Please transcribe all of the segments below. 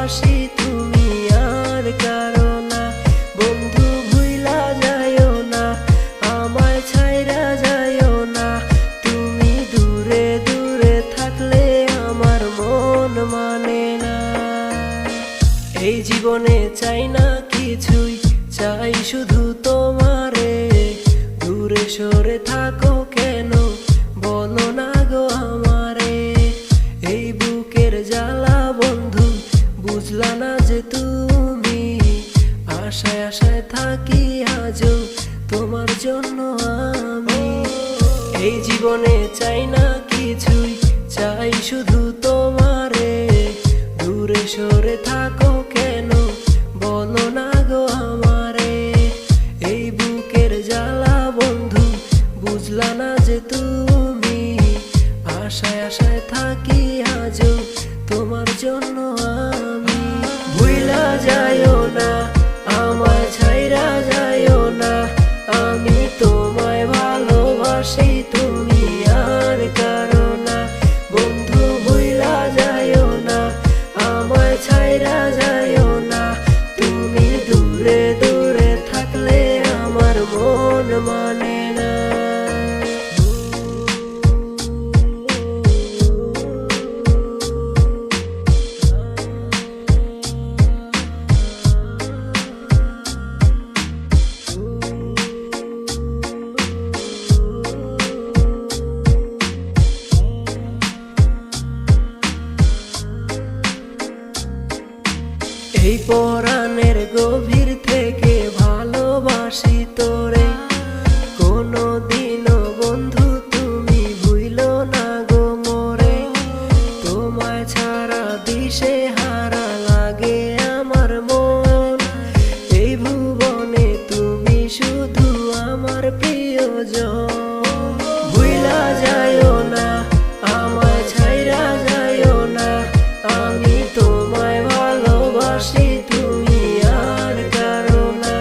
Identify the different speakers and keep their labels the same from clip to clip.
Speaker 1: ভালোবাসি তুমি আর কারো না। বন্ধু ভুইলা যাইও না, আমায় ছাইরা যাইও না। তুমি দূরে দূরে থাকলে আমার মন মানে না। এই জীবনে চাই না কিছুই, চাই শুধু তোমারে। দূরে সরে থাকো কেন বলো না গো আমারে। এই বুকের জ্বালা বন্ধু বুঝলা না যে তুমি। আশায় আশায় থাকি আজও তোমার জন্য আমি। এই জীবনে চাই না কিছুই, চাই শুধু তোমারে। দূরে সরে থাকো কেন বলো না গো আমারে। এই বুকের জ্বালা বন্ধু বুঝলা না যে তুমি। আশায় আশায় থাকি আজও তোমার জন্য আমি। ভুইলা যাইও না, আমায় ছাইরা যাইও না। আমি তোমায় ভালোবাসি তুমি আর কারো না। বন্ধু ভুইলা যাইও না, আমায় ছাইরা যাইও না। তুমি দূরে দূরে থাকলে আমার মন মানে না। এই পরাণের গভীর থেকে ভালোবাসি তোরে। কোনো দিনও বন্ধু তুমি ভুইলো না গো মোরে। তোমায় ছাড়া দিশে হারা লাগে আমার মন। এই ভুবনে তুমি শুধু আমার প্রিয়জন। ভুইলা যাইও না, আমায় ছাইরা যাইও না। আমি তোমায় ভালোবাসি তুমি আর কারো না।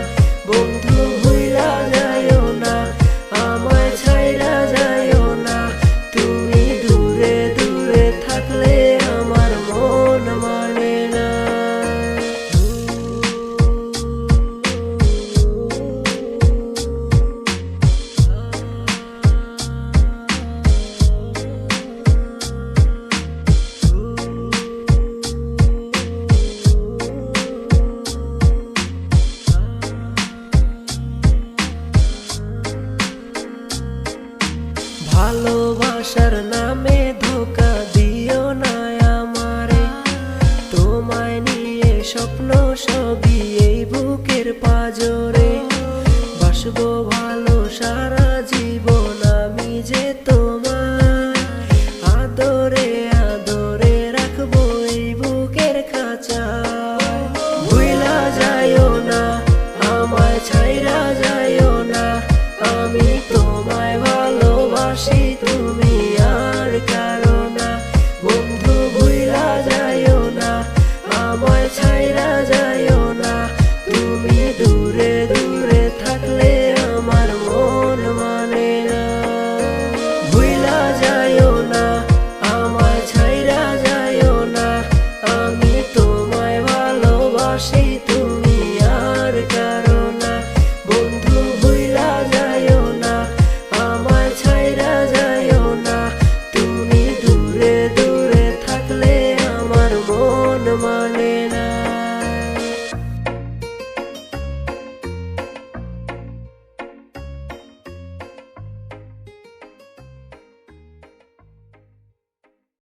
Speaker 1: বন্ধু ভুইলা যাইও না, আমায় ছাইরা যাইও না। তুমি দূরে দূরে থাকলে আমার মন মানে না। ভালোবাসার নামে ধোঁকা দিও না আমারে। তোমায় নিয়ে স্বপ্ন সবই এই বুকের পাজরে। বাসবো ভালো সারা জীবন আমি যে তোমায়। আদরে আদরে রাখবো এই বুকের খাঁচায়। ভুইলা যাইও না, আমায় ছাইরা যাইও না। আমি তোমায় ভালোবাসি তুমি আর কারো না। বন্ধু ভুইলা যাইও না, আমায় ছাইরা